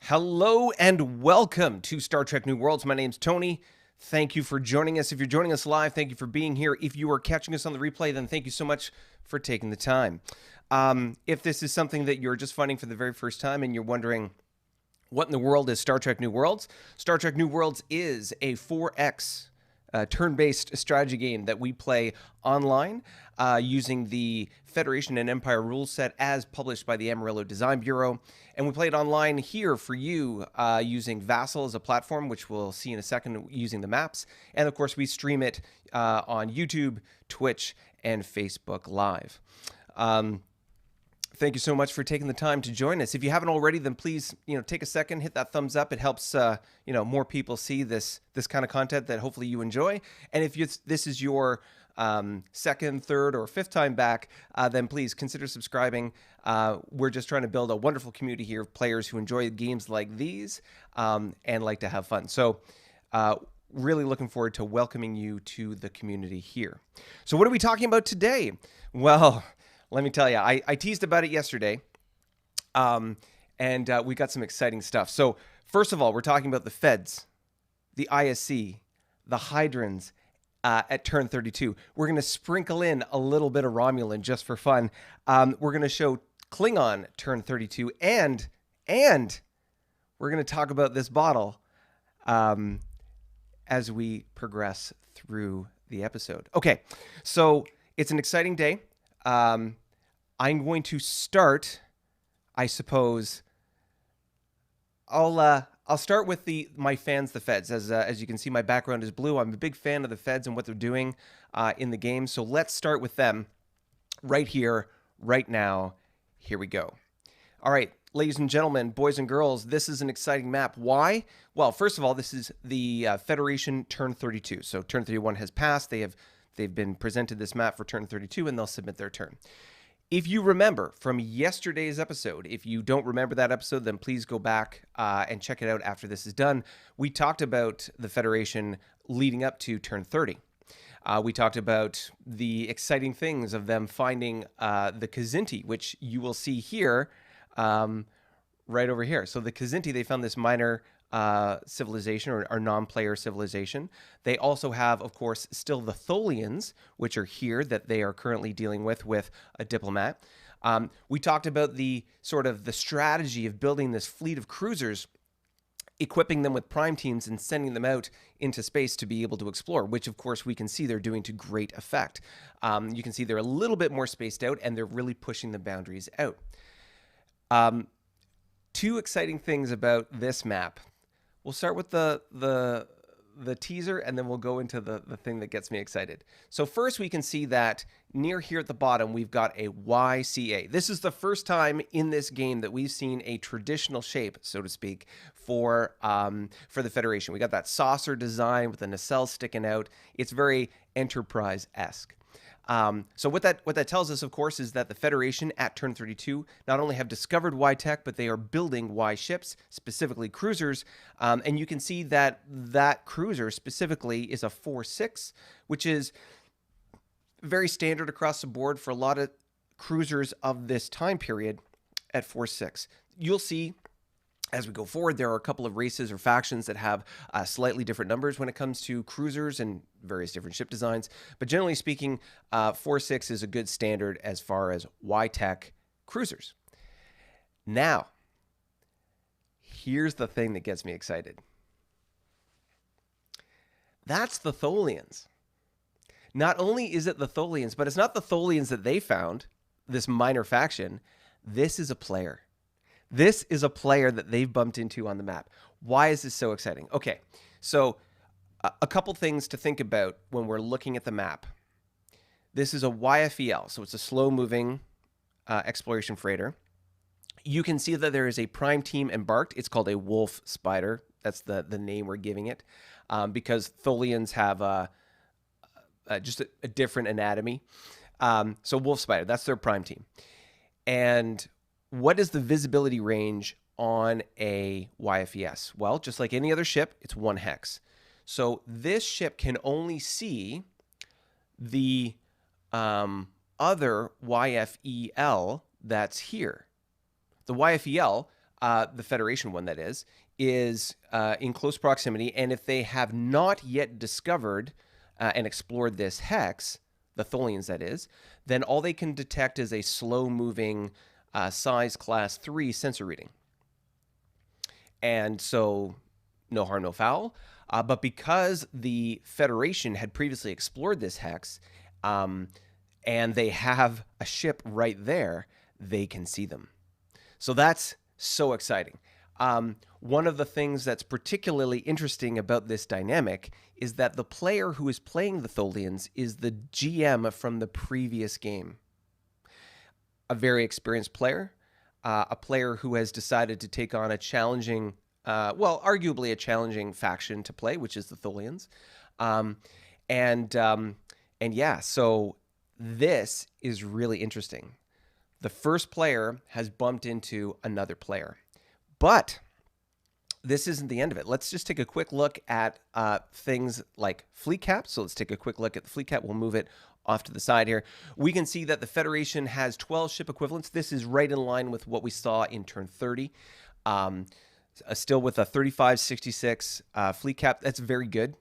Hello and welcome to Star Trek New Worlds. My name's Tony. Thank you for joining us. If you're joining us live, thank you for being here. If you are catching us on the replay, then thank you so much for taking the time. If this is something that you're just finding for the very first time and you're wondering what in the world is Star Trek New Worlds, Star Trek New Worlds is a 4X turn-based strategy game that we play online using the Federation and Empire rule set as published by the Amarillo Design Bureau. And we play it online here for you using Vassal as a platform, which we'll see in a second using the maps. And of course, we stream it on YouTube, Twitch, and Facebook Live. Thank you so much for taking the time to join us. If you haven't already, then please, take a second, hit that thumbs up. It helps, more people see this kind of content that hopefully you enjoy. And if this is your second, third, or fifth time back, then please consider subscribing. We're just trying to build a wonderful community here of players who enjoy games like these and like to have fun. So really looking forward to welcoming you to the community here. So what are we talking about today? Well, let me tell you, I teased about it yesterday, and we got some exciting stuff. So first of all, we're talking about the Feds, the ISC, the Hydrans at turn 32. We're going to sprinkle in a little bit of Romulan just for fun. We're going to show Klingon turn 32, and we're going to talk about this bottle as we progress through the episode. Okay, so it's an exciting day. I'm going to start, I suppose. I'll start with my fans, the Feds. As you can see, my background is blue. I'm a big fan of the Feds and what they're doing in the game. So let's start with them right here, right now. Here we go. All right, ladies and gentlemen, boys and girls, this is an exciting map. Why? Well, first of all, this is the Federation turn 32. So turn 31 has passed. They've been presented this map for turn 32, and they'll submit their turn. If you remember from yesterday's episode, if you don't remember that episode, then please go back and check it out after this is done. We talked about the Federation leading up to turn 30. We talked about the exciting things of them finding the Kzinti, which you will see here, right over here. So the Kzinti, they found this minor civilization or non-player civilization. They also have, of course, still the Tholians, which are here that they are currently dealing with a diplomat. We talked about the strategy of building this fleet of cruisers, equipping them with prime teams and sending them out into space to be able to explore, which of course we can see they're doing to great effect. You can see they're a little bit more spaced out and they're really pushing the boundaries out. Two exciting things about this map. We'll start with the teaser, and then we'll go into the thing that gets me excited. So first, we can see that near here at the bottom, we've got a YCA. This is the first time in this game that we've seen a traditional shape, so to speak, for the Federation. We got that saucer design with the nacelle sticking out. It's very Enterprise-esque. So what that tells us, of course, is that the Federation at turn 32 not only have discovered Y tech, but they are building Y ships, specifically cruisers. And you can see that cruiser specifically is a 4.6, which is very standard across the board for a lot of cruisers of this time period at 4.6. You'll see as we go forward, there are a couple of races or factions that have slightly different numbers when it comes to cruisers and various different ship designs. But generally speaking, 4.6 is a good standard as far as Y-Tech cruisers. Now, here's the thing that gets me excited. That's the Tholians. Not only is it the Tholians, but it's not the Tholians that they found, this minor faction. This is a player. This is a player that they've bumped into on the map. Why is this so exciting? Okay, so a couple things to think about when we're looking at the map. This is a YFEL, so it's a slow-moving exploration freighter. You can see that there is a prime team embarked. It's called a Wolf Spider. That's the name we're giving it, because Tholians have just a different anatomy. So Wolf Spider, that's their prime team. And what is the visibility range on a YFES? Well, just like any other ship, it's 1 hex. So this ship can only see the other YFEL that's here. The YFEL, the Federation one that is in close proximity, and if they have not yet discovered and explored this hex, the Tholians that is, then all they can detect is a slow-moving size class 3 sensor reading. And so no harm, no foul. But because the Federation had previously explored this hex, and they have a ship right there, they can see them. So that's so exciting. One of the things that's particularly interesting about this dynamic is that the player who is playing the Tholians is the GM from the previous game. A very experienced player, a player who has decided to take on a challenging, well, arguably a challenging faction to play, which is the Tholians. And yeah, so this is really interesting. The first player has bumped into another player. But this isn't the end of it. Let's just take a quick look at things like fleet cap. So let's take a quick look at the fleet cap. We'll move it off to the side here. We can see that the Federation has 12 ship equivalents. This is right in line with what we saw in turn 30. Still with a 3566 fleet cap. That's very good.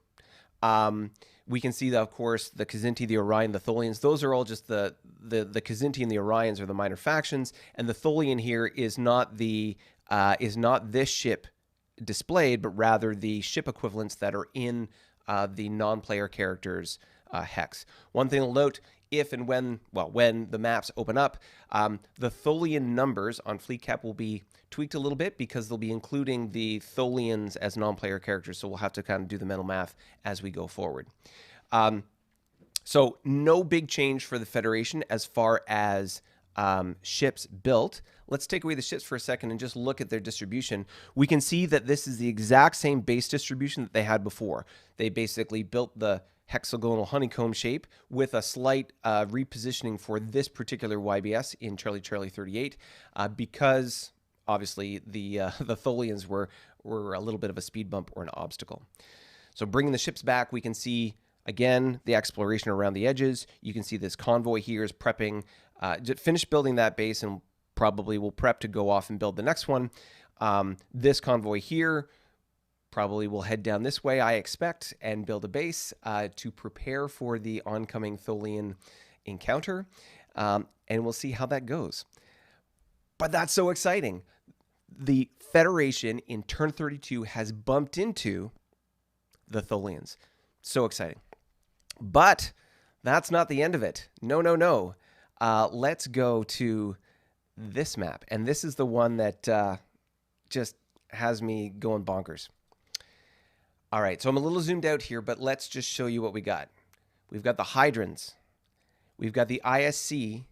We can see that, of course, the Kzinti, the Orion, the Tholians. Those are all just the Kzinti and the Orions are the minor factions, and the Tholian here is not this ship displayed, but rather the ship equivalents that are in the non-player characters hex. One thing to note: if and when the maps open up, the Tholian numbers on fleet cap will be tweaked a little bit because they'll be including the Tholians as non-player characters. So we'll have to kind of do the mental math as we go forward. So no big change for the Federation as far as ships built. Let's take away the ships for a second and just look at their distribution. We can see that this is the exact same base distribution that they had before. They basically built the hexagonal honeycomb shape with a slight repositioning for this particular YBS in Charlie Charlie 38 because obviously the Tholians were a little bit of a speed bump or an obstacle. So bringing the ships back, we can see again the exploration around the edges. You can see this convoy here is prepping, finish building that base, and probably will prep to go off and build the next one. This convoy here probably will head down this way, I expect, and build a base to prepare for the oncoming Tholian encounter. And we'll see how that goes. But that's so exciting. The Federation in turn 32 has bumped into the Tholians. So exciting. But that's not the end of it. No, no, no. Let's go to this map. And this is the one that just has me going bonkers. All right, so I'm a little zoomed out here, but let's just show you what we got. We've got the Hydrans. We've got the ISC,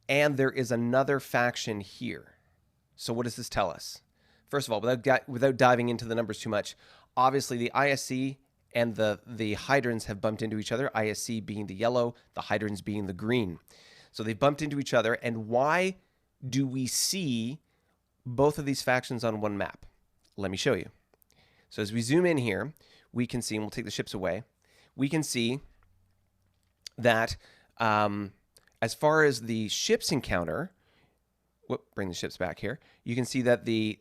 and there is another faction here. So what does this tell us? First of all, without diving into the numbers too much, obviously the ISC and the Hydrans have bumped into each other, ISC being the yellow, the Hydrans being the green. So they've bumped into each other, and why do we see both of these factions on one map? Let me show you. So as we zoom in here, we can see, and we'll take the ships away, we can see that as far as the ships encounter, bring the ships back here, you can see that the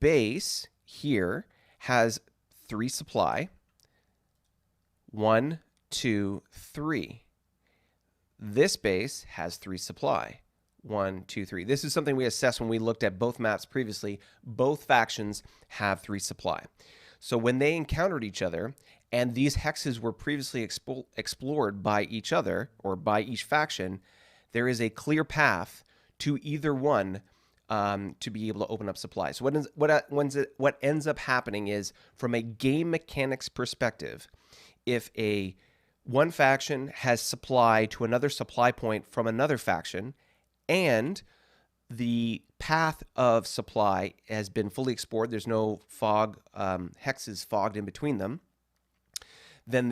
base here has 3 supply. 1, 2, 3. This base has 3 supply. 1, 2, 3. This is something we assessed when we looked at both maps previously. Both factions have 3 supply. So when they encountered each other, and these hexes were previously explored by each other, or by each faction, there is a clear path to either one to be able to open up supply. So what ends up happening is, from a game mechanics perspective, if one faction has supply to another supply point from another faction, and the path of supply has been fully explored, there's no fog, hexes fogged in between them, then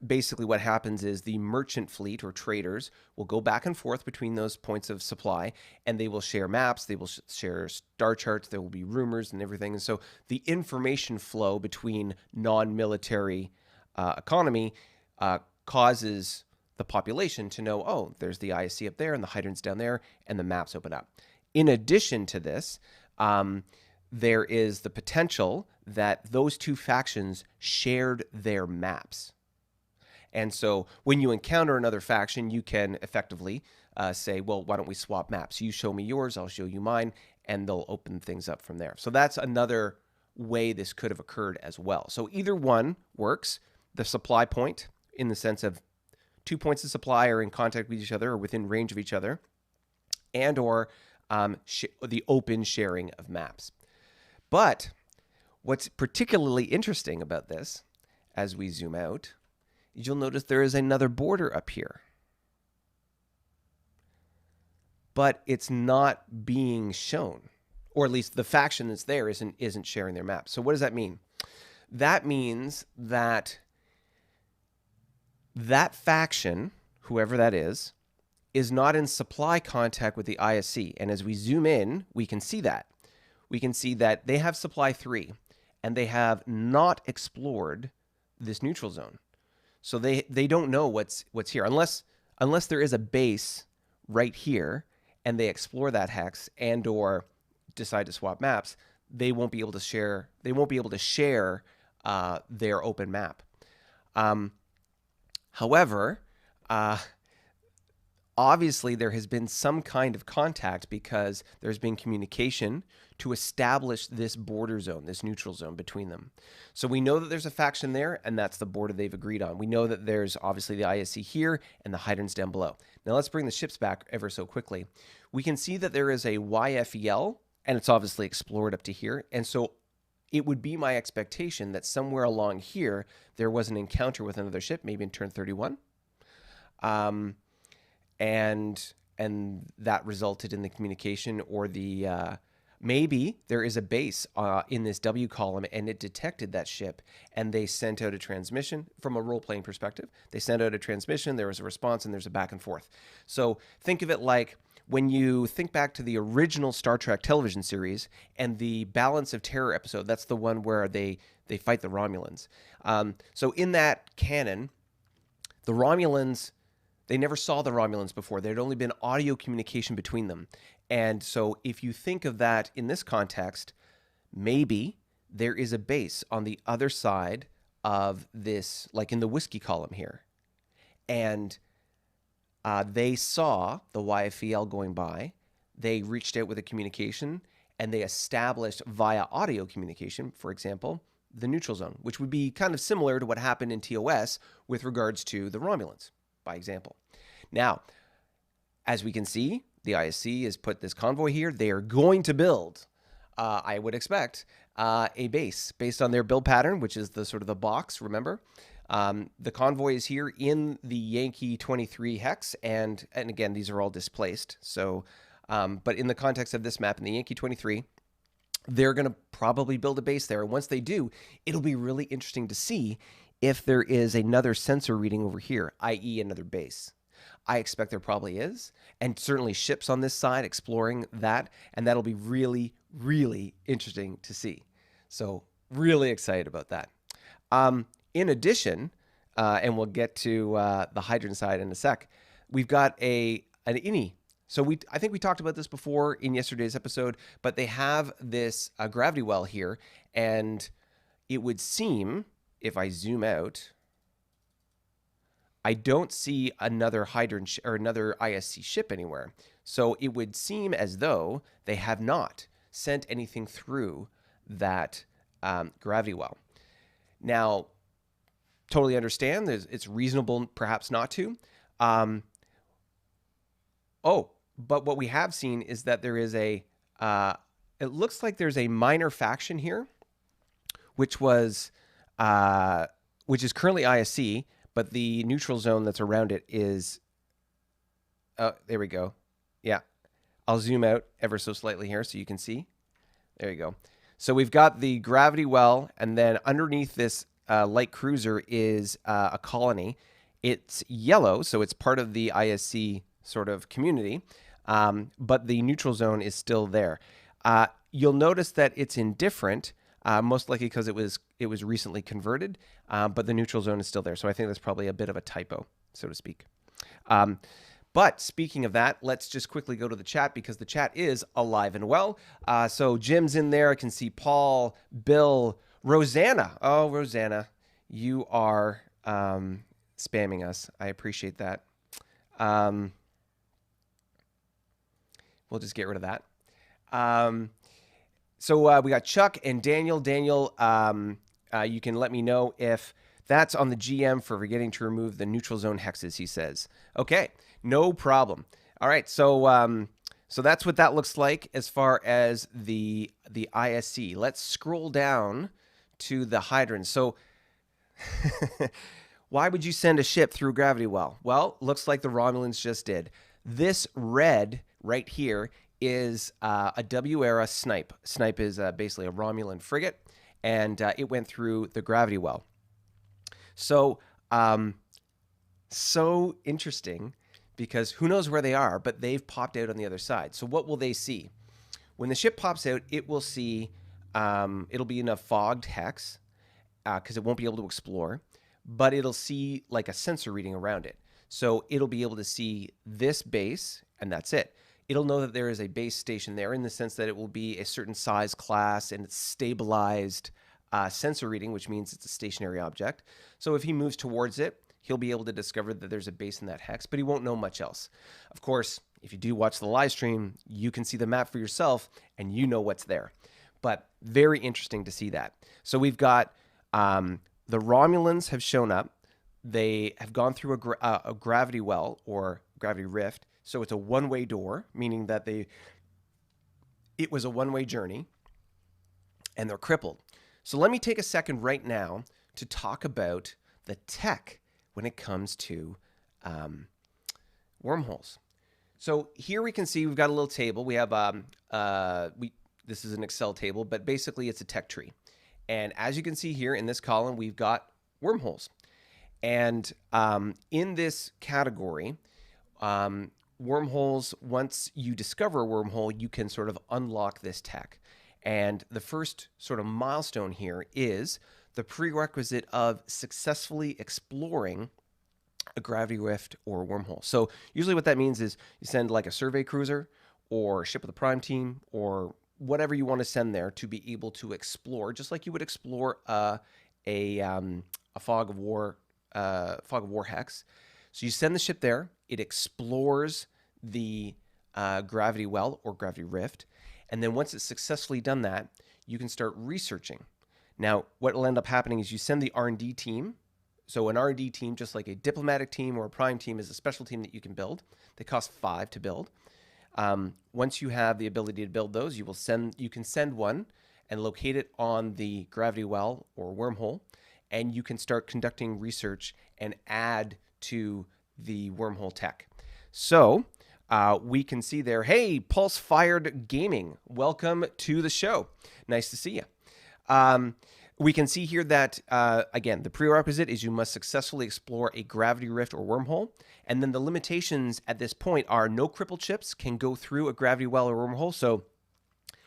basically what happens is the merchant fleet or traders will go back and forth between those points of supply, and they will share maps, they will share star charts, there will be rumors and everything. And so the information flow between non-military economy causes the population to know, oh, there's the ISC up there and the Hydrans down there, and the maps open up. In addition to this, there is the potential that those two factions shared their maps. And so when you encounter another faction, you can effectively say, well, why don't we swap maps? You show me yours, I'll show you mine, and they'll open things up from there. So that's another way this could have occurred as well. So either one works. The supply point, in the sense of 2 points of supply are in contact with each other or within range of each other, and or the open sharing of maps. But what's particularly interesting about this, as we zoom out, is you'll notice there is another border up here. But it's not being shown, or at least the faction that's there isn't sharing their map. So what does that mean? That means that faction, whoever that is not in supply contact with the ISC. And as we zoom in, we can see that. We can see that they have supply 3, and they have not explored this neutral zone. So they don't know what's here, unless there is a base right here, and they explore that hex and or decide to swap maps. They won't be able to share. They won't be able to share their open map. However, obviously there has been some kind of contact, because there's been communication to establish this border zone, this neutral zone between them. So we know that there's a faction there, and that's the border they've agreed on. We know that there's obviously the ISC here and the Hydrans down below. Now let's bring the ships back ever so quickly. We can see that there is a YFEL, and it's obviously explored up to here. And so it would be my expectation that somewhere along here, there was an encounter with another ship, maybe in turn 31. And that resulted in the communication, or the maybe there is a base in this W column, and it detected that ship, and they sent out a transmission. From a role-playing perspective, they sent out a transmission, there was a response, and there's a back and forth. So think of it like when you think back to the original Star Trek television series and the Balance of Terror episode. That's the one where they fight the Romulans. So in that canon, the Romulans, they never saw the Romulans before. There had only been audio communication between them. And so if you think of that in this context, maybe there is a base on the other side of this, like in the whiskey column here. And they saw the YFEL going by. They reached out with a communication, and they established via audio communication, for example, the neutral zone, which would be kind of similar to what happened in TOS with regards to the Romulans, by example. Now, as we can see, the ISC has put this convoy here. They are going to build, I would expect, a base based on their build pattern, which is the sort of the box, remember? The convoy is here in the Yankee 23 hex, and again, these are all displaced. So, but in the context of this map, in the Yankee 23, they're going to probably build a base there. And once they do, it'll be really interesting to see if there is another sensor reading over here, i.e. another base. I expect there probably is, and certainly ships on this side exploring that, and that'll be really, really interesting to see. So really excited about that. In addition, and we'll get to the Hydran side in a sec, we've got an INI. So I think we talked about this before in yesterday's episode, but they have this gravity well here, and it would seem, if I zoom out, I don't see another Hydran or another ISC ship anywhere. So it would seem as though they have not sent anything through that gravity well. Now, totally understand it's reasonable perhaps not to. Oh, But what we have seen is that there is a, it looks like there's a minor faction here, which was, which is currently ISC, but the neutral zone that's around it is, oh, there we go. Yeah. I'll zoom out ever so slightly here so you can see. There you go. So we've got the gravity well, and then underneath this light cruiser is a colony. It's yellow, so it's part of the ISC sort of community, but the neutral zone is still there. You'll notice that it's indifferent, most likely because it was recently converted, but the neutral zone is still there. So I think that's probably a bit of a typo, so to speak. But speaking of that, let's just quickly go to the chat because the chat is alive and well. So Jim's in there. I can see Paul, Bill, Rosanna. Oh, Rosanna, you are spamming us. I appreciate that. We'll just get rid of that. So we got Chuck and Daniel. Daniel, you can let me know if that's on the GM for forgetting to remove the neutral zone hexes, he says. Okay, no problem. All right, so so that's what that looks like as far as the ISC. Let's scroll down to the Hydrans. So why would you send a ship through gravity well? Well, looks like the Romulans just did. This red right here is a W-era snipe. Snipe is basically a Romulan frigate, and it went through the gravity well. So, so interesting because who knows where they are, but they've popped out on the other side. So what will they see? When the ship pops out, it will see, it'll be in a fogged hex because it won't be able to explore, but it'll see like a sensor reading around it. So it'll be able to see this base, and that's it. It'll know that there is a base station there in the sense that it will be a certain size class and it's stabilized sensor reading, which means it's a stationary object. So if he moves towards it, he'll be able to discover that there's a base in that hex, but he won't know much else. Of course, if you do watch the live stream, you can see the map for yourself and you know what's there. But very interesting to see that. So we've got the Romulans have shown up. They have gone through a gravity well or gravity rift. So it's a one-way door, meaning that it was a one-way journey and they're crippled. So let me take a second right now to talk about the tech when it comes to wormholes. So here we can see we've got a little table. We have this is an Excel table, but basically it's a tech tree. And as you can see here in this column, we've got wormholes. And in this category, wormholes, once you discover a wormhole, you can sort of unlock this tech. And the first sort of milestone here is the prerequisite of successfully exploring a gravity rift or wormhole. So usually what that means is you send like a survey cruiser or a ship with a prime team or whatever you want to send there to be able to explore, just like you would explore a fog of war hex. So you send the ship there, it explores the gravity well or gravity rift, and then once it's successfully done that, you can start researching. Now, what will end up happening is you send the R&D team. So an R&D team, just like a diplomatic team or a prime team, is a special team that you can build. They cost 5 to build. Once you have the ability to build those, you can send one and locate it on the gravity well or wormhole, and you can start conducting research and add to the wormhole tech. So we can see there, hey, Pulse Fired Gaming, welcome to the show. Nice to see you. We can see here that, again, the prerequisite is you must successfully explore a gravity rift or wormhole. And then the limitations at this point are no crippled ships can go through a gravity well or wormhole. So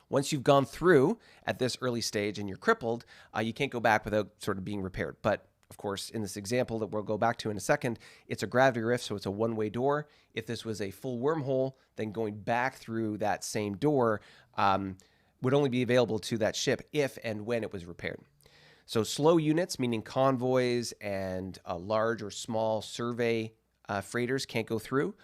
once you've gone through at this early stage and you're crippled, you can't go back without sort of being repaired. But of course, in this example that we'll go back to in a second, it's a gravity rift, so it's a one-way door. If this was a full wormhole, then going back through that same door would only be available to that ship if and when it was repaired. So slow units, meaning convoys and large or small survey freighters can't go through.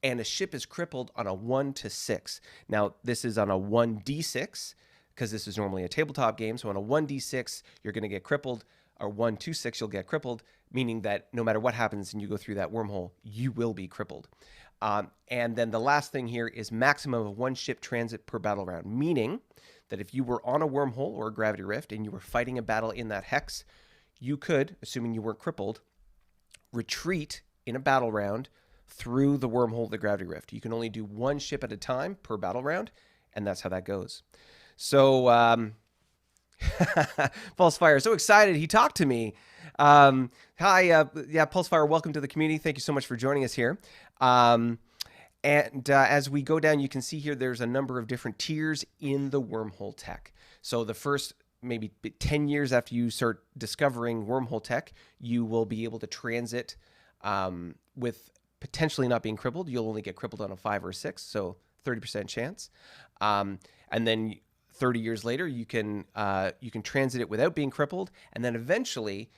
And a ship is crippled on a 1 to 6. Now, this is on a 1d6 because this is normally a tabletop game. So on a 1d6, you're going to get crippled, or 1 to 6, you'll get crippled, meaning that no matter what happens and you go through that wormhole, you will be crippled. And then the last thing here is maximum of 1 ship transit per battle round, meaning that if you were on a wormhole or a gravity rift and you were fighting a battle in that hex, you could, assuming you weren't crippled, retreat in a battle round through the wormhole of the gravity rift. You can only do 1 ship at a time per battle round, and that's how that goes. So, Pulsefire, so excited. He talked to me. Hi, Pulsefire, welcome to the community. Thank you so much for joining us here. As we go down, you can see here there's a number of different tiers in the wormhole tech. So the first maybe 10 years after you start discovering wormhole tech, you will be able to transit with potentially not being crippled. You'll only get crippled on a 5 or a 6, so 30% chance. And then 30 years later, you can transit it without being crippled, and then eventually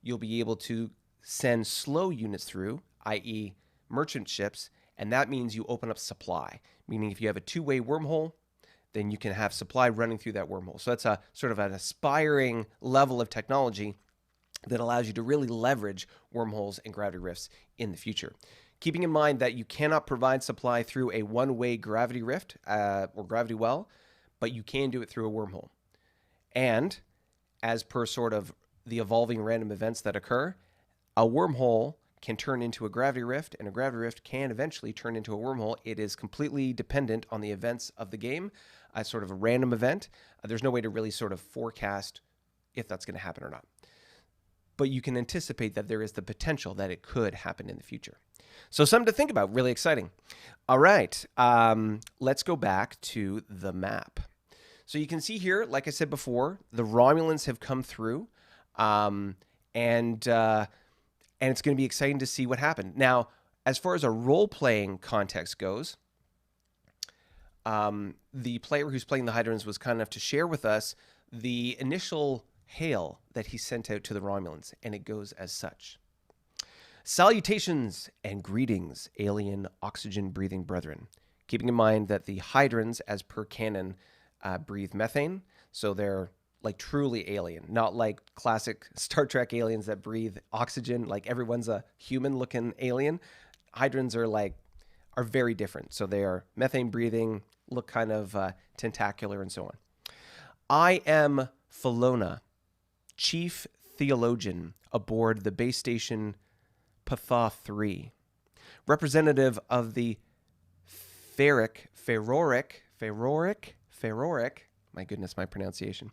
you'll be able to send slow units through, i.e. merchant ships, and that means you open up supply, meaning if you have a 2-way wormhole, then you can have supply running through that wormhole. So that's a sort of an aspiring level of technology that allows you to really leverage wormholes and gravity rifts in the future. Keeping in mind that you cannot provide supply through a 1-way gravity rift or gravity well, but you can do it through a wormhole. And as per sort of the evolving random events that occur, a wormhole can turn into a gravity rift, and a gravity rift can eventually turn into a wormhole. It is completely dependent on the events of the game, as sort of a random event. There's no way to really sort of forecast if that's going to happen or not. But you can anticipate that there is the potential that it could happen in the future. So something to think about, really exciting. All right, let's go back to the map. So you can see here, like I said before, the Romulans have come through, and it's going to be exciting to see what happened. Now, as far as a role-playing context goes, the player who's playing the Hydrans was kind enough to share with us the initial hail that he sent out to the Romulans, and it goes as such. Salutations and greetings, alien oxygen-breathing brethren. Keeping in mind that the Hydrans, as per canon, breathe methane, so they're like truly alien, not like classic Star Trek aliens that breathe oxygen, like everyone's a human-looking alien. Hydrans are very different, so they are methane-breathing, look kind of tentacular, and so on. I am Felona, Chief Theologian aboard the base station Patha 3, representative of the Feroric, my goodness, my pronunciation,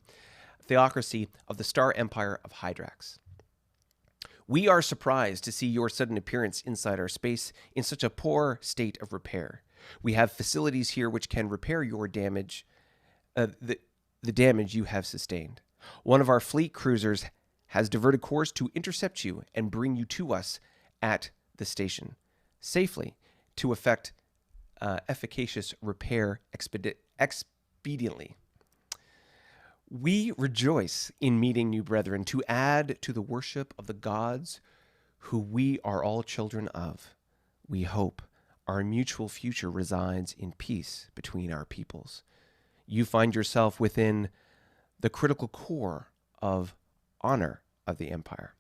theocracy of the Star Empire of Hydrans. We are surprised to see your sudden appearance inside our space in such a poor state of repair. We have facilities here which can repair your damage, the damage you have sustained. One of our fleet cruisers has diverted course to intercept you and bring you to us at the station safely to effect efficacious repair expediently. We rejoice in meeting new brethren to add to the worship of the gods who we are all children of. We hope our mutual future resides in peace between our peoples. You find yourself within the critical core of honor of the Empire.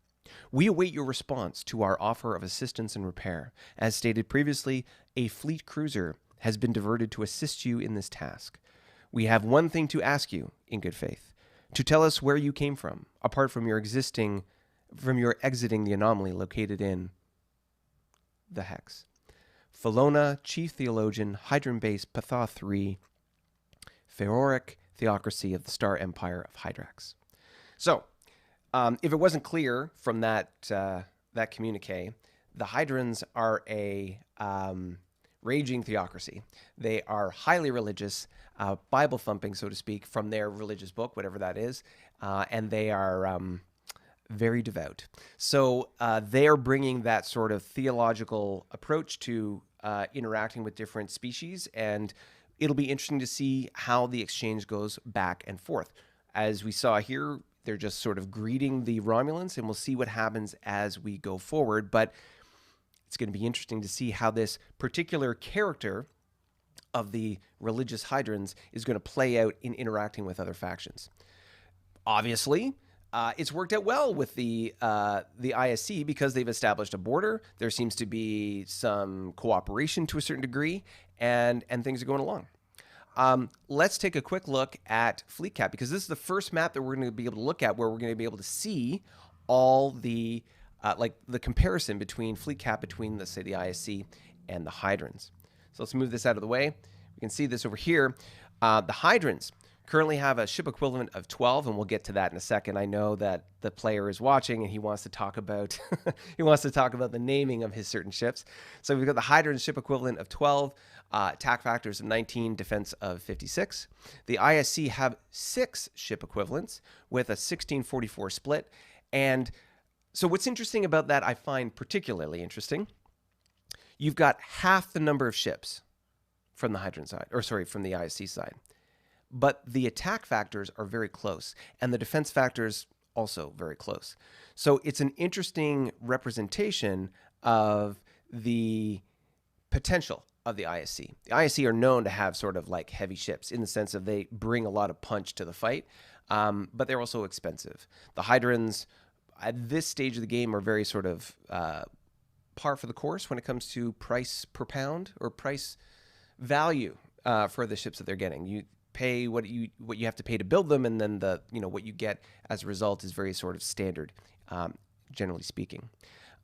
We await your response to our offer of assistance and repair. As stated previously, a fleet cruiser has been diverted to assist you in this task. We have one thing to ask you, in good faith, to tell us where you came from, apart from your exiting the anomaly located in the Hex. Felona, Chief Theologian, Hydran Base, Patha 3, Feroric Theocracy of the Star Empire of Hydrans. So, if it wasn't clear from that communique, the Hydrans are a raging theocracy. They are highly religious, Bible thumping, so to speak, from their religious book, whatever that is, and they are very devout. So they are bringing that sort of theological approach to interacting with different species, and it'll be interesting to see how the exchange goes back and forth. As we saw here, they're just sort of greeting the Romulans, and we'll see what happens as we go forward. But it's going to be interesting to see how this particular character of the religious Hydrans is going to play out in interacting with other factions. Obviously, it's worked out well with the ISC because they've established a border. There seems to be some cooperation to a certain degree, and things are going along. Let's take a quick look at Fleet Cap, because this is the first map that we're going to be able to look at where we're going to be able to see all the like the comparison between Fleet Cap between, let's say, the ISC and the Hydrans. So let's move this out of the way. We can see this over here. The Hydrans currently have a ship equivalent of 12, and we'll get to that in a second. I know that the player is watching and he wants to talk about the naming of his certain ships. So we've got the Hydrans ship equivalent of 12, attack factors of 19, defense of 56. The ISC have 6 ship equivalents with a 16-44 split. And so what's interesting about that, I find particularly interesting, you've got half the number of ships from the Hydran side, or sorry, from the ISC side. But the attack factors are very close, and the defense factors also very close. So it's an interesting representation of the potential of the ISC. The ISC are known to have sort of like heavy ships in the sense of they bring a lot of punch to the fight, but they're also expensive. The Hydrans at this stage of the game are very sort of par for the course when it comes to price per pound or price value for the ships that they're getting. You pay what you have to pay to build them, and then what you get as a result is very sort of standard, generally speaking.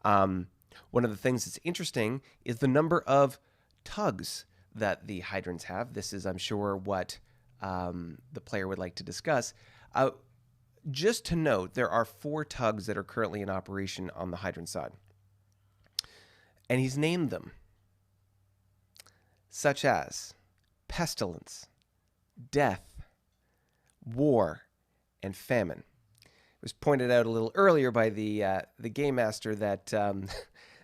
One of the things that's interesting is the number of tugs that the Hydrans have. This is, I'm sure, what the player would like to discuss. Just to note, there are 4 tugs that are currently in operation on the Hydran side, and he's named them, such as Pestilence, Death, War, and Famine. It was pointed out a little earlier by the game master that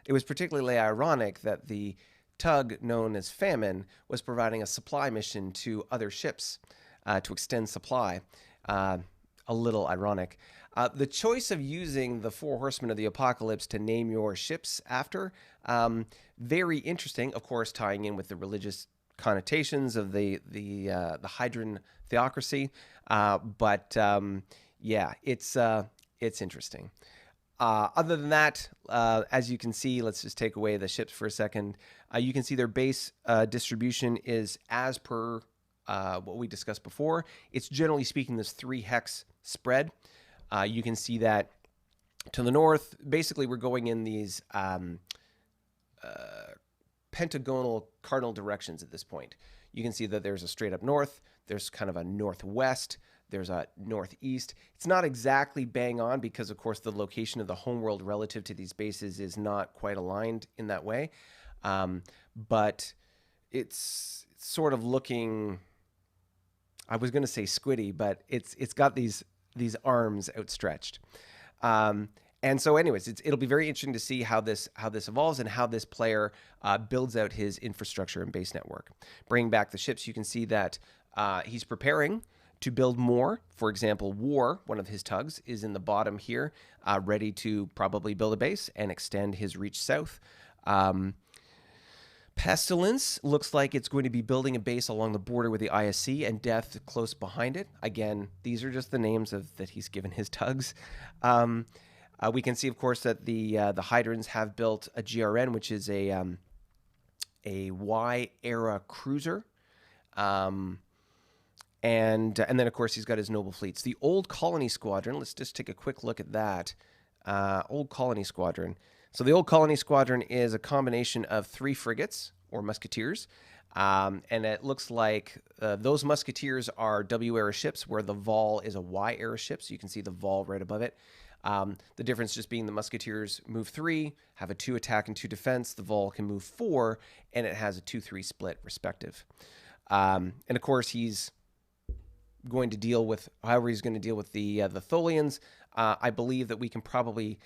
it was particularly ironic that the tug known as Famine was providing a supply mission to other ships to extend supply. A little ironic. The choice of using the 4 horsemen of the apocalypse to name your ships after, very interesting, of course, tying in with the religious connotations of the Hydran theocracy, but yeah, it's interesting. Other than that, as you can see, let's just take away the ships for a second. You can see their base distribution is as per what we discussed before. It's generally speaking this 3 hex spread. You can see that to the north, basically we're going in these pentagonal cardinal directions at this point. You can see that there's a straight up north, there's kind of a northwest, there's a northeast. It's not exactly bang on because, of course, the location of the homeworld relative to these bases is not quite aligned in that way. But it's sort of looking, I was going to say squiddy, but it's got these arms outstretched. And so anyways, it'll be very interesting to see how this evolves and how this player builds out his infrastructure and base network. Bringing back the ships, you can see that he's preparing to build more. For example, War, one of his tugs, is in the bottom here, ready to probably build a base and extend his reach south. Pestilence looks like it's going to be building a base along the border with the ISC, and Death close behind it. Again, these are just the names that he's given his tugs. We can see, of course, that the Hydrans have built a GRN, which is a Y-era cruiser. And then, of course, he's got his noble fleets. The old Colony Squadron, let's just take a quick look at that. Old Colony Squadron. So the old Colony Squadron is a combination of 3 frigates, or musketeers. And it looks like those musketeers are W-era ships, where the Vol is a Y-era ship. So you can see the Vol right above it. The difference just being the musketeers move 3, have a 2 attack and 2 defense. The Vol can move 4, and it has a 2-3 split respective. And of course, he's going to deal with, however he's going to deal with the Tholians. I believe that we can probably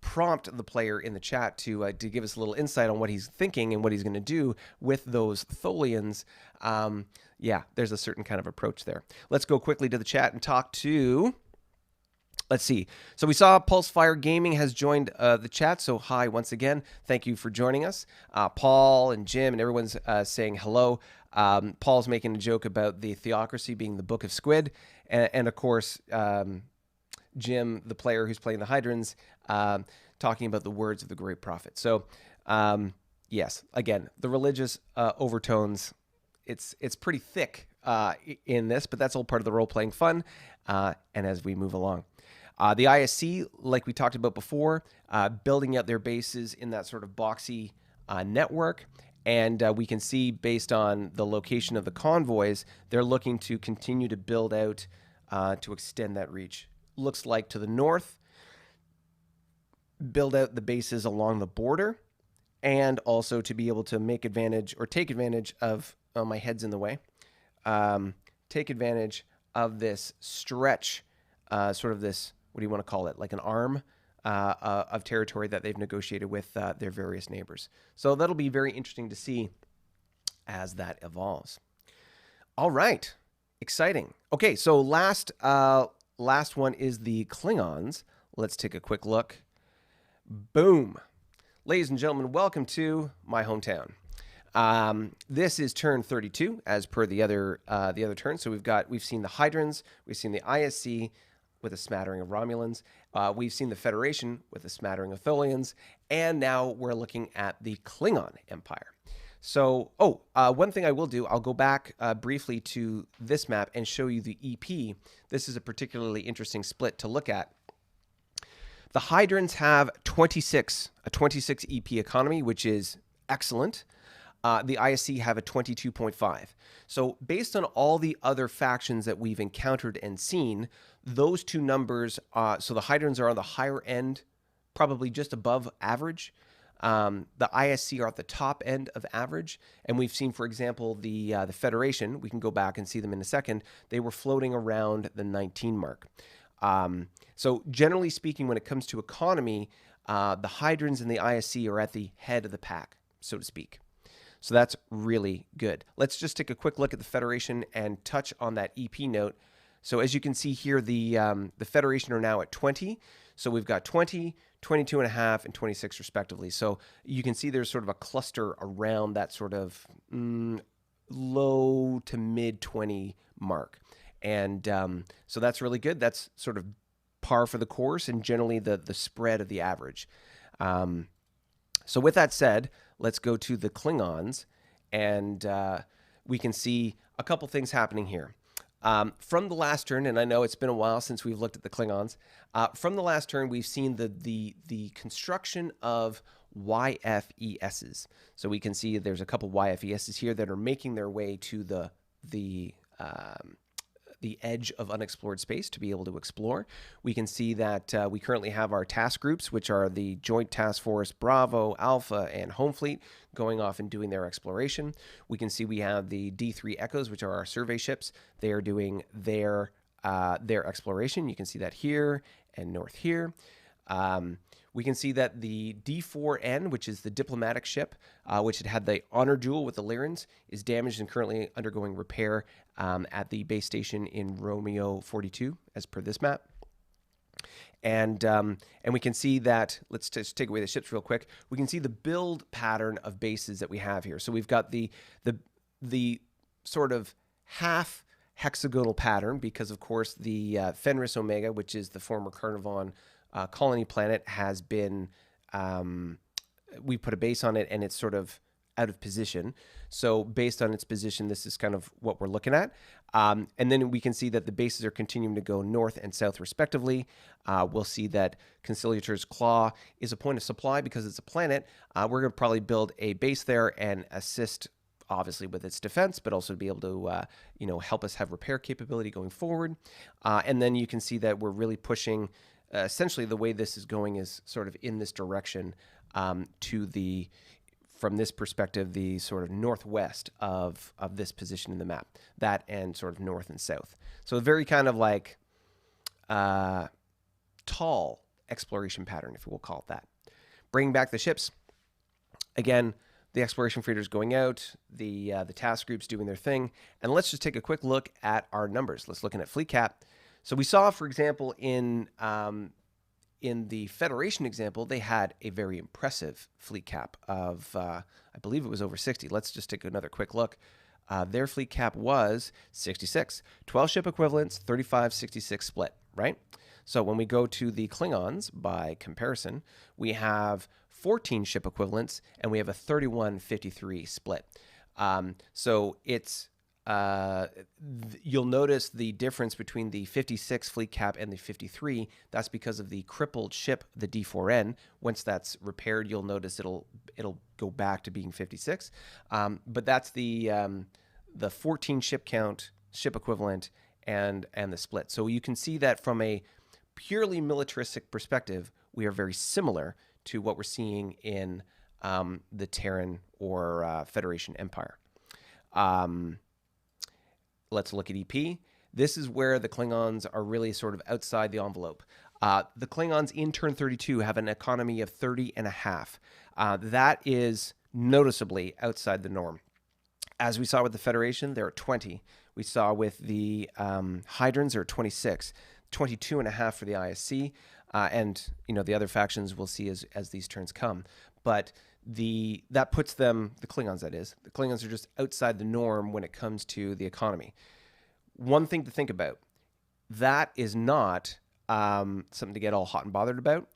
prompt the player in the chat to give us a little insight on what he's thinking and what he's going to do with those Tholians. Yeah, there's a certain kind of approach there. Let's go quickly to the chat and talk to... Let's see. So we saw Pulsefire Gaming has joined the chat. So hi once again. Thank you for joining us. Paul and Jim and everyone's saying hello. Paul's making a joke about the theocracy being the Book of Squid. And of course, Jim, the player who's playing the Hydrans, talking about the words of the great prophet. So, yes, again, the religious overtones, it's pretty thick in this, but that's all part of the role-playing fun. And as we move along. The ISC, like we talked about before, building out their bases in that sort of boxy network. And we can see, based on the location of the convoys, they're looking to continue to build out to extend that reach. Looks like to the north, build out the bases along the border, and also to be able to make advantage or take advantage of, oh, my head's in the way, take advantage of this stretch, sort of this, what do you want to call it, like an arm of territory that they've negotiated with their various neighbors. So that'll be very interesting to see as that evolves. All right, exciting. Okay, so last one is the Klingons. Let's take a quick look. Boom. Ladies and gentlemen, welcome to my hometown. This is turn 32 as per the other turn. So we've seen the Hydrans, we've seen the ISC with a smattering of Romulans, we've seen the Federation with a smattering of Tholians, and now we're looking at the Klingon Empire. So, one thing I will do, I'll go back briefly to this map and show you the EP. This is a particularly interesting split to look at. The Hydrans have a 26 EP economy, which is excellent. The ISC have a 22.5. So based on all the other factions that we've encountered and seen, those two numbers, so the Hydrans are on the higher end, probably just above average. The ISC are at the top end of average. And we've seen, for example, the Federation, we can go back and see them in a second, they were floating around the 19 mark. So generally speaking, when it comes to economy, the Hydrans and the ISC are at the head of the pack, so to speak. So that's really good. Let's just take a quick look at the Federation and touch on that EP note. So as you can see here, the Federation are now at 20. So we've got 20, 22.5, and 26 respectively. So you can see there's sort of a cluster around that sort of low to mid 20 mark. And so that's really good. That's sort of par for the course and generally the spread of the average. So with that said, let's go to the Klingons, and we can see a couple things happening here. From the last turn, and I know it's been a while since we've looked at the Klingons, from the last turn, we've seen the construction of YFESs. So we can see there's a couple YFESs here that are making their way to the edge of unexplored space to be able to explore. We can see that we currently have our task groups, which are the Joint Task Force Bravo, Alpha, and Home Fleet, going off and doing their exploration. We can see we have the D3 Echoes, which are our survey ships. They are doing their exploration. You can see that here and north here. We can see that the D4N, which is the diplomatic ship, which had the honor duel with the Lyrans, is damaged and currently undergoing repair at the base station in Romeo 42, as per this map. And we can see that, let's just take away the ships real quick. We can see the build pattern of bases that we have here. So we've got the sort of half hexagonal pattern, because of course the Fenris Omega, which is the former Carnarvon colony planet, has been, we put a base on it and it's sort of out of position. So based on its position, this is kind of what we're looking at. And then we can see that the bases are continuing to go north and south respectively. We'll see that Conciliator's Claw is a point of supply because it's a planet. We're going to probably build a base there and assist, obviously, with its defense, but also to be able to, help us have repair capability going forward. And then you can see that we're really pushing, essentially the way this is going is sort of in this direction from this perspective, the sort of northwest of this position in the map, that and sort of north and south. So a very kind of like tall exploration pattern, if we'll call it that. Bringing back the ships, again, the exploration freighters going out, the task groups doing their thing. And let's just take a quick look at our numbers. Let's look at fleet cap. So we saw, for example, in the Federation example, they had a very impressive fleet cap of, I believe it was over 60. Let's just take another quick look. Their fleet cap was 66. 12 ship equivalents, 35-66 split, right? So when we go to the Klingons, by comparison, we have 14 ship equivalents, and we have a 31-53 split. So it's you'll notice the difference between the 56 fleet cap and the 53. That's because of the crippled ship, the D4N. Once that's repaired, you'll notice it'll go back to being 56. But that's the 14 ship count, ship equivalent, and the split. So you can see that from a purely militaristic perspective, we are very similar to what we're seeing in the Terran or Federation Empire. Let's look at EP. This is where the Klingons are really sort of outside the envelope. The Klingons in turn 32 have an economy of 30.5. That is noticeably outside the norm. As we saw with the Federation, they're at 20. We saw with the Hydrans, they're at 26. 22.5 for the ISC. And, the other factions we'll see as these turns come. But that puts them, the Klingons that is, the Klingons are just outside the norm when it comes to the economy. One thing to think about, that is not something to get all hot and bothered about.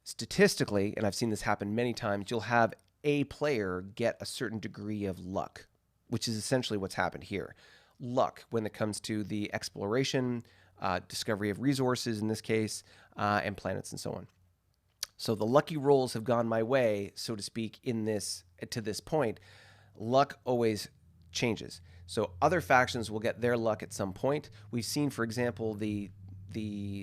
Statistically, and I've seen this happen many times, you'll have a player get a certain degree of luck, which is essentially what's happened here. Luck when it comes to the exploration, discovery of resources in this case, and planets and so on. So the lucky rolls have gone my way, so to speak, to this point. Luck always changes. So other factions will get their luck at some point. We've seen, for example, the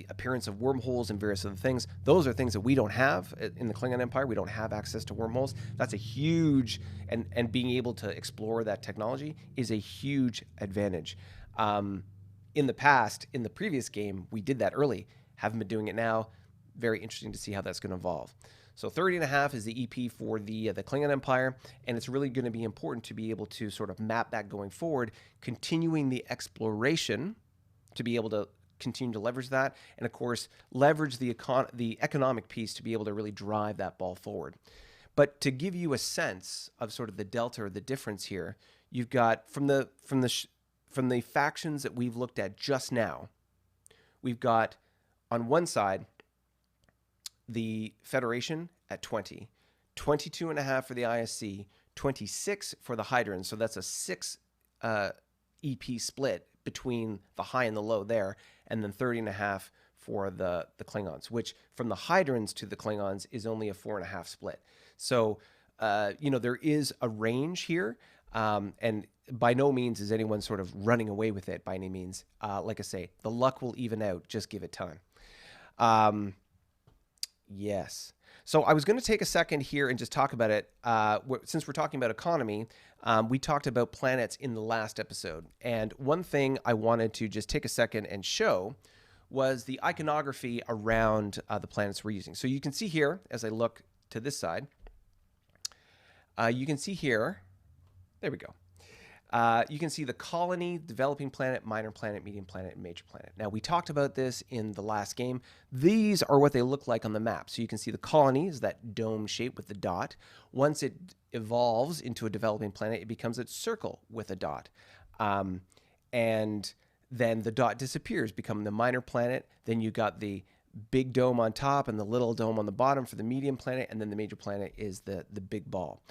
appearance of wormholes and various other things. Those are things that we don't have in the Klingon Empire. We don't have access to wormholes. That's a huge, and being able to explore that technology is a huge advantage. In the past, in the previous game, we did that early. Haven't been doing it now. Very interesting to see how that's going to evolve. So 30.5 is the EP for the Klingon Empire, and it's really going to be important to be able to sort of map that going forward, continuing the exploration to be able to continue to leverage that, and of course leverage the economic piece to be able to really drive that ball forward. But to give you a sense of sort of the delta or the difference here, you've got from the factions that we've looked at just now, we've got on one side the Federation at 20, 22.5 for the ISC, 26 for the Hydrans. So that's a 6 EP split between the high and the low there, and then 30.5 for the Klingons, which from the Hydrans to the Klingons is only a 4.5 split. So, there is a range here, and by no means is anyone sort of running away with it by any means. Like I say, the luck will even out. Just give it time. Yes. So I was going to take a second here and just talk about it. Since we're talking about economy, we talked about planets in the last episode. And one thing I wanted to just take a second and show was the iconography around the planets we're using. So you can see here, as I look to this side, you can see here, there we go. You can see the colony, developing planet, minor planet, medium planet, and major planet. Now, we talked about this in the last game. These are what they look like on the map. So you can see the colony is that dome shape with the dot. Once it evolves into a developing planet, it becomes a circle with a dot. And then the dot disappears, becoming the minor planet. Then you got the big dome on top and the little dome on the bottom for the medium planet. And then the major planet is the big ball.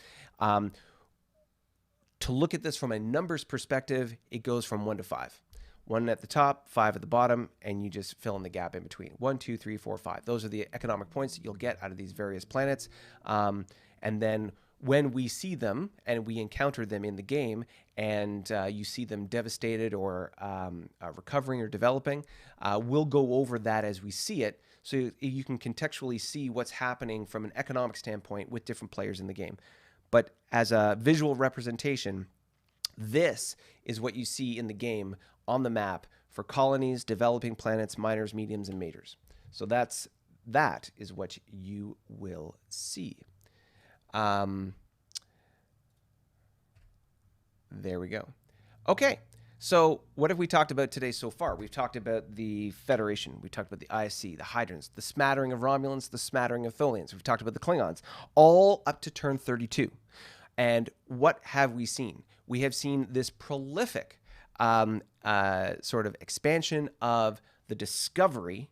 To look at this from a numbers perspective, it goes from 1 to 5. 1 at the top, 5 at the bottom, and you just fill in the gap in between. 1, 2, 3, 4, 5. Those are the economic points that you'll get out of these various planets. And then when we see them and we encounter them in the game and you see them devastated or recovering or developing, we'll go over that as we see it so you can contextually see what's happening from an economic standpoint with different players in the game. But as a visual representation, this is what you see in the game on the map for colonies, developing planets, minors, mediums, and majors. So that is what you will see. There we go. Okay, so what have we talked about today so far? We've talked about the Federation. We talked about the ISC, the Hydrans, the smattering of Romulans, the smattering of Tholians. We've talked about the Klingons, all up to turn 32. And what have we seen? We have seen this prolific sort of expansion of the discovery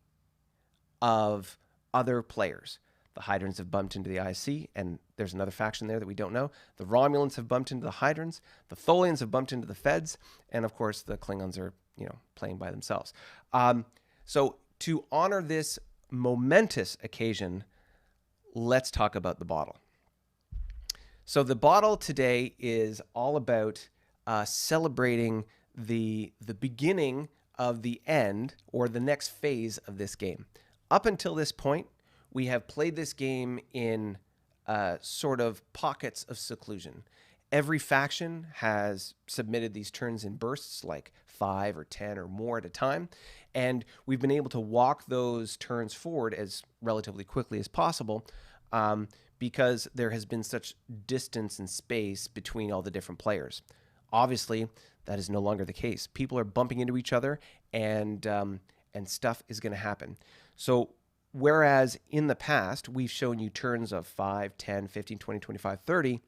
of other players. The Hydrans have bumped into the IC, and there's another faction there that we don't know. The Romulans have bumped into the Hydrans. The Tholians have bumped into the Feds. And, of course, the Klingons are, playing by themselves. So to honor this momentous occasion, let's talk about the bottle. So the bottle today is all about celebrating the beginning of the end, or the next phase of this game. Up until this point, we have played this game in sort of pockets of seclusion. Every faction has submitted these turns in bursts, like 5 or 10 or more at a time, and we've been able to walk those turns forward as relatively quickly as possible because there has been such distance and space between all the different players. Obviously, that is no longer the case. People are bumping into each other, and stuff is going to happen. So whereas in the past, we've shown you turns of 5, 10, 15, 20, 25, 30,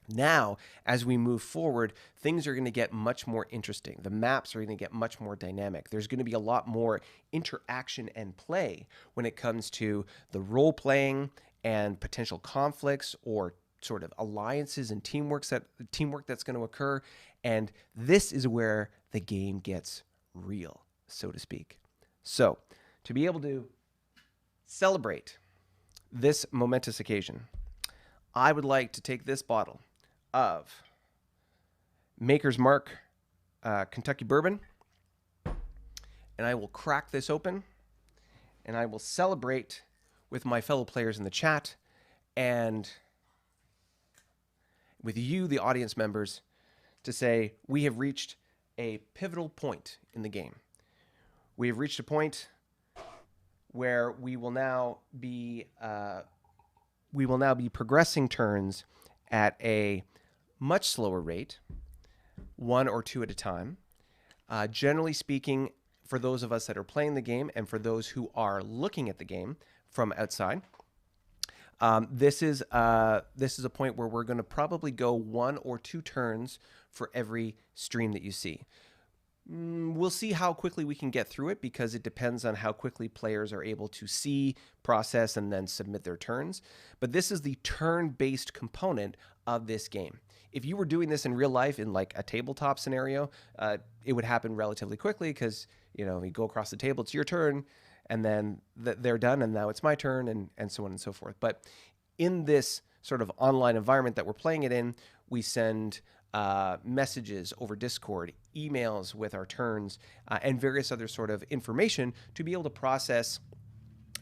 now, as we move forward, things are going to get much more interesting. The maps are going to get much more dynamic. There's going to be a lot more interaction and play when it comes to the role-playing and potential conflicts or sort of alliances and teamwork that's going to occur. And this is where the game gets real, so to speak. So, to be able to celebrate this momentous occasion, I would like to take this bottle of Maker's Mark Kentucky Bourbon, and I will crack this open, and I will celebrate with my fellow players in the chat and with you, the audience members, to say we have reached a pivotal point in the game. We have reached a point where we will now be progressing turns at a much slower rate, 1 or 2 at a time. Generally speaking, for those of us that are playing the game and for those who are looking at the game from outside, this is a point where we're going to probably go 1 or 2 turns for every stream that you see. We'll see how quickly we can get through it because it depends on how quickly players are able to see, process, and then submit their turns. But this is the turn-based component of this game. If you were doing this in real life in like a tabletop scenario, it would happen relatively quickly because, you go across the table, it's your turn, and then they're done, and now it's my turn, and so on and so forth. But in this sort of online environment that we're playing it in, we send messages over Discord, emails with our turns, and various other sort of information to be able to process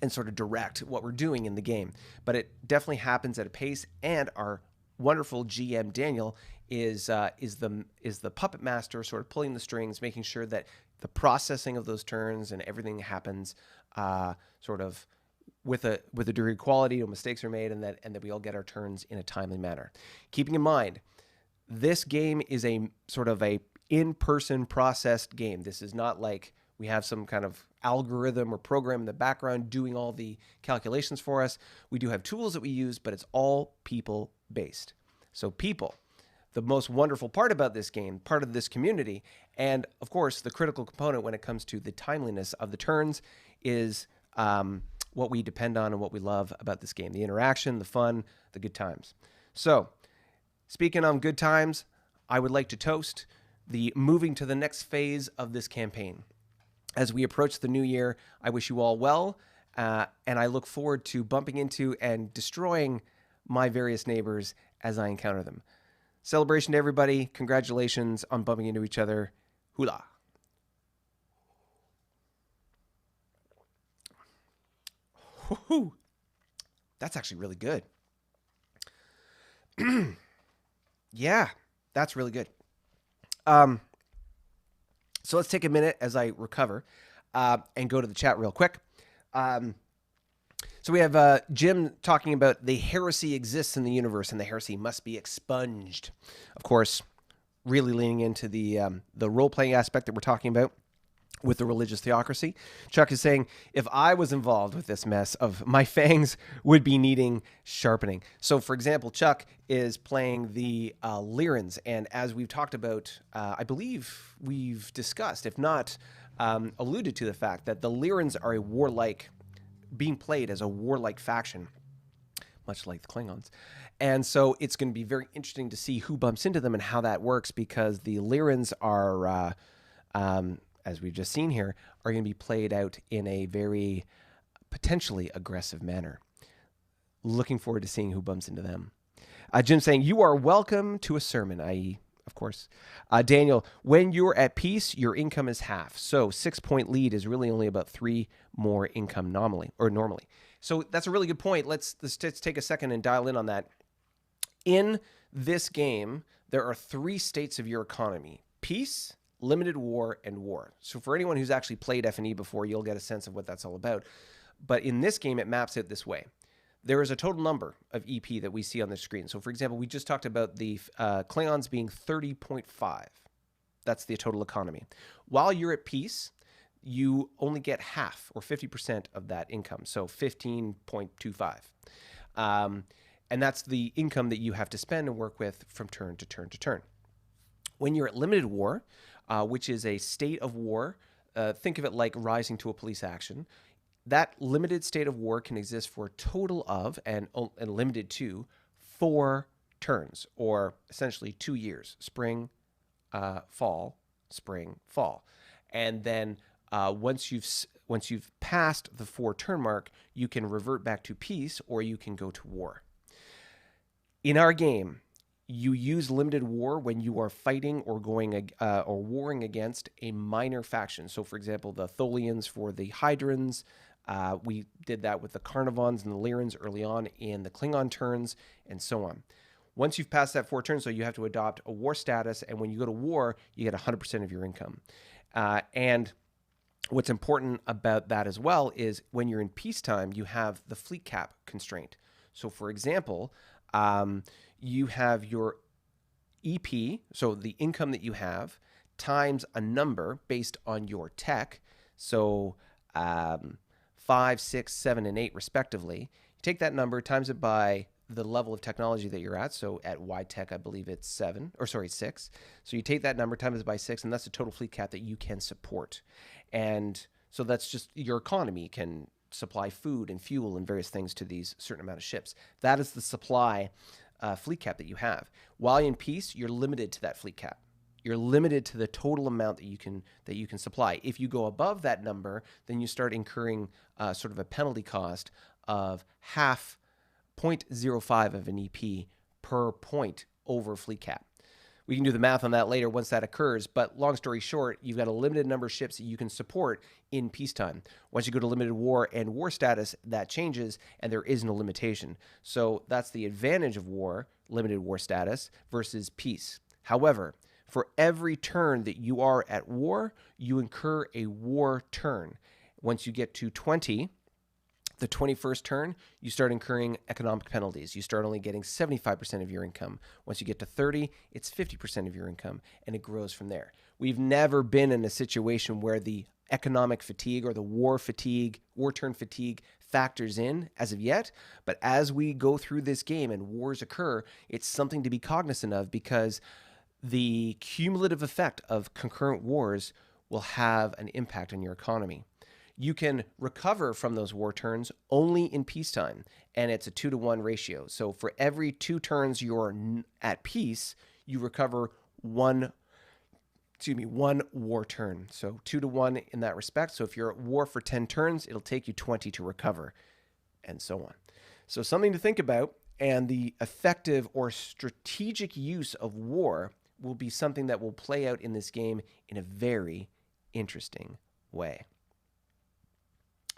and sort of direct what we're doing in the game. But it definitely happens at a pace, and our wonderful GM Daniel is the puppet master, sort of pulling the strings, making sure that the processing of those turns and everything happens sort of with a degree of quality, no mistakes are made, and that we all get our turns in a timely manner. Keeping in mind, this game is a sort of a in-person processed game. This is not like we have some kind of algorithm or program in the background doing all the calculations for us. We do have tools that we use, but it's all people-based. So people, the most wonderful part about this game, part of this community, and of course the critical component when it comes to the timeliness of the turns is what we depend on and what we love about this game. The interaction, the fun, the good times. So, speaking on good times, I would like to toast the moving to the next phase of this campaign. As we approach the new year, I wish you all well, and I look forward to bumping into and destroying my various neighbors as I encounter them. Celebration to everybody. Congratulations on bumping into each other. Hula. Woo-hoo. That's actually really good. Yeah, that's really good. So let's take a minute as I recover and go to the chat real quick. So we have Jim talking about the heresy exists in the universe and the heresy must be expunged. Of course, really leaning into the role-playing aspect that we're talking about with the religious theocracy. Chuck is saying, if I was involved with this mess of my fangs would be needing sharpening. So, for example, Chuck is playing the Lyrans, and as we've talked about, I believe we've discussed, if not alluded to the fact that the Lyrans are a warlike being played as a warlike faction, much like the Klingons. And so it's going to be very interesting to see who bumps into them and how that works, because the Lyrans are, as we've just seen here, are going to be played out in a very potentially aggressive manner. Looking forward to seeing who bumps into them. Jim saying, you are welcome to a sermon, i.e., of course. Daniel, when you're at peace, your income is half. So 6-point lead is really only about 3 more income normally. So that's a really good point. Let's take a second and dial in on that. In this game, there are 3 states of your economy: peace, limited war, and war. So for anyone who's actually played F&E before, you'll get a sense of what that's all about. But in this game, it maps it this way. There is a total number of EP that we see on the screen. So, for example, we just talked about the Klingons being 30.5. That's the total economy. While you're at peace, you only get half, or 50% of that income, so 15.25. And that's the income that you have to spend and work with from turn to turn to turn. When you're at limited war, which is a state of war, think of it like rising to a police action. That limited state of war can exist for a total of, and limited to, 4 turns, or essentially 2 years: spring, fall, spring, fall. And then once you've passed the 4-turn mark, you can revert back to peace, or you can go to war. In our game, you use limited war when you are fighting or warring against a minor faction. So, for example, the Tholians for the Hydrans. We did that with the Carnivons and the Lyrans early on in the Klingon turns, and so on. Once you've passed that 4 turns, so you have to adopt a war status, and when you go to war, you get 100% of your income. And what's important about that as well is when you're in peacetime, you have the fleet cap constraint. So, for example, you have your EP, so the income that you have, times a number based on your tech. So 5, 6, 7, and 8 respectively. You take that number, times it by the level of technology that you're at. So at Y Tech, I believe it's 6. So you take that number, times it by 6, and that's the total fleet cap that you can support. And so that's just your economy can supply food and fuel and various things to these certain amount of ships. That is the supply fleet cap that you have. While in peace, you're limited to that fleet cap. You're limited to the total amount that you can supply. If you go above that number, then you start incurring sort of a penalty cost of half 0.05 of an EP per point over fleet cap. We can do the math on that later once that occurs, but long story short, you've got a limited number of ships that you can support in peacetime. Once you go to limited war and war status, that changes, and there is no limitation. So that's the advantage of war, limited war status, versus peace. However, for every turn that you are at war, you incur a war turn. Once you get to 20, the 21st turn, you start incurring economic penalties. You start only getting 75% of your income. Once you get to 30, it's 50% of your income, and it grows from there. We've never been in a situation where the economic fatigue or the war turn fatigue factors in as of yet. But as we go through this game and wars occur, it's something to be cognizant of, because the cumulative effect of concurrent wars will have an impact on your economy. You can recover from those war turns only in peacetime, and it's a 2-to-1 ratio. So for every 2 turns you're at peace, you recover one war turn. So 2-to-1 in that respect. So if you're at war for 10 turns, it'll take you 20 to recover, and so on. So something to think about, and the effective or strategic use of war will be something that will play out in this game in a very interesting way.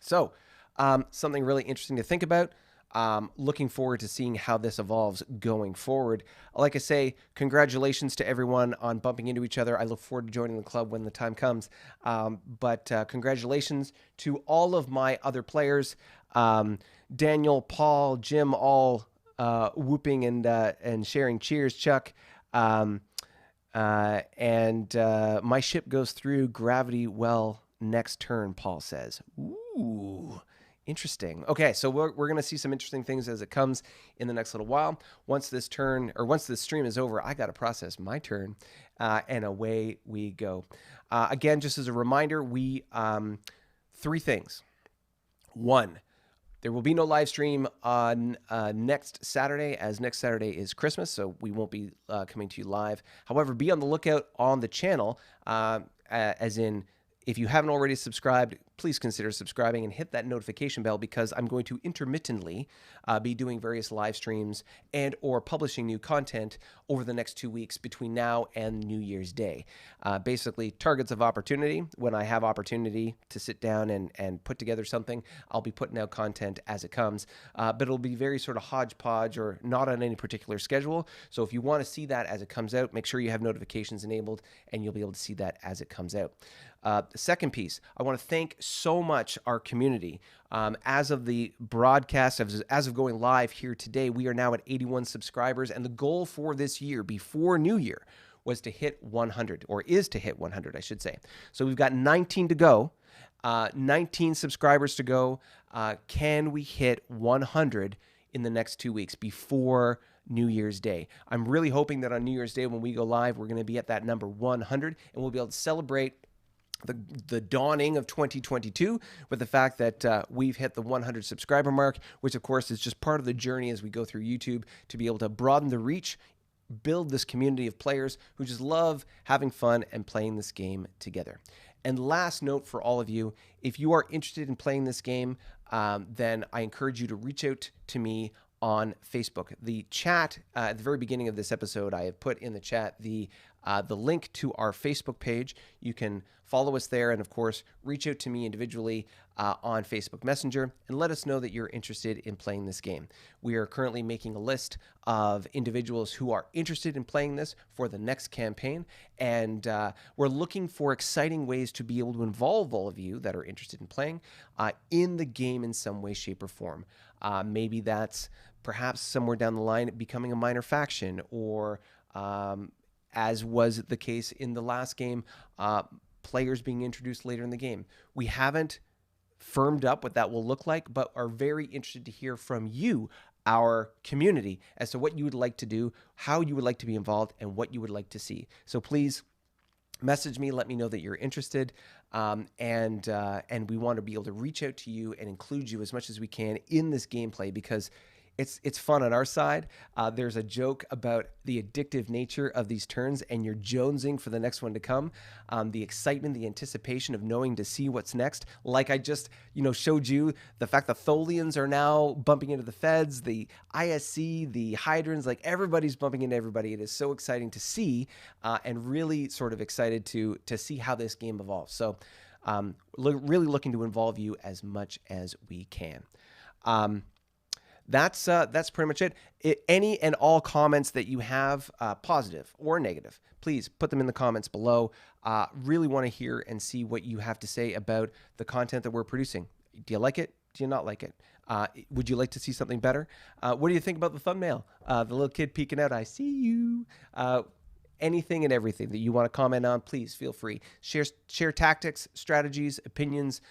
So, something really interesting to think about. Looking forward to seeing how this evolves going forward. Like I say, congratulations to everyone on bumping into each other. I look forward to joining the club when the time comes. But congratulations to all of my other players. Daniel, Paul, Jim, all whooping and sharing cheers. Chuck. My ship goes through gravity well next turn, Paul says. Ooh, interesting. Okay, so we're going to see some interesting things as it comes in the next little while. Once this stream is over, I got to process my turn, and away we go. Again, just as a reminder, we 3 things. 1, There will be no live stream on next Saturday, as next Saturday is Christmas, so we won't be coming to you live. However, be on the lookout on the channel, as in, if you haven't already subscribed, please consider subscribing and hit that notification bell, because I'm going to intermittently be doing various live streams and or publishing new content over the next 2 weeks between now and New Year's Day. Basically, targets of opportunity. When I have opportunity to sit down and put together something, I'll be putting out content as it comes. But it'll be very sort of hodgepodge or not on any particular schedule. So if you want to see that as it comes out, make sure you have notifications enabled and you'll be able to see that as it comes out. The second piece, I want to thank so much our community. As of the broadcast, as of going live here today, we are now at 81 subscribers, and the goal for this year, before New Year, was to hit 100, or is to hit 100, I should say. So we've got 19 to go, 19 subscribers to go. Can we hit 100 in the next 2 weeks before New Year's Day? I'm really hoping that on New Year's Day, when we go live, we're going to be at that number 100, and we'll be able to celebrate the dawning of 2022 with the fact that we've hit the 100 subscriber mark, which of course is just part of the journey as we go through YouTube to be able to broaden the reach, build this community of players who just love having fun and playing this game together. And last note for all of you, if you are interested in playing this game, then I encourage you to reach out to me on Facebook. The chat at the very beginning of this episode, I have put in the chat the link to our Facebook page. You can follow us there, and of course, reach out to me individually on Facebook Messenger and let us know that you're interested in playing this game. We are currently making a list of individuals who are interested in playing this for the next campaign, and we're looking for exciting ways to be able to involve all of you that are interested in playing in the game in some way, shape, or form. Maybe that's perhaps somewhere down the line becoming a minor faction, or as was the case in the last game, players being introduced later in the game. We haven't firmed up what that will look like, but are very interested to hear from you, our community, as to what you would like to do, how you would like to be involved, and what you would like to see. So please message me, let me know that you're interested, and we want to be able to reach out to you and include you as much as we can in this gameplay, because it's fun on our side. There's a joke about the addictive nature of these turns, and you're jonesing for the next one to come. The excitement, the anticipation of knowing to see what's next. Like I just showed you, the fact that Tholians are now bumping into the Feds, the ISC, the Hydrans, like everybody's bumping into everybody. It is so exciting to see, and really sort of excited to see how this game evolves. So really looking to involve you as much as we can. That's pretty much it. Any and all comments that you have, positive or negative, please put them in the comments below. Really want to hear and see what you have to say about the content that we're producing. Do you like it? Do you not like it? Would you like to see something better? What do you think about the thumbnail? The little kid peeking out, I see you. Anything and everything that you want to comment on, please feel free. Share tactics, strategies, opinions,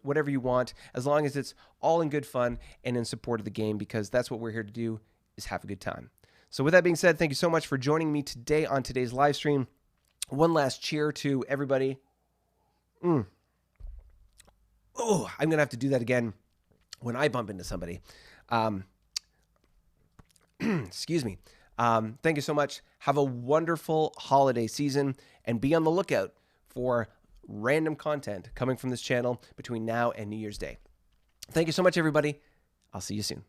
whatever you want, as long as it's all in good fun and in support of the game, because that's what we're here to do, is have a good time. So with that being said, thank you so much for joining me today on today's live stream. One last cheer to everybody. Oh, I'm going to have to do that again when I bump into somebody. Excuse me. Thank you so much. Have a wonderful holiday season, and be on the lookout for random content coming from this channel between now and New Year's Day. Thank you so much, everybody. I'll see you soon.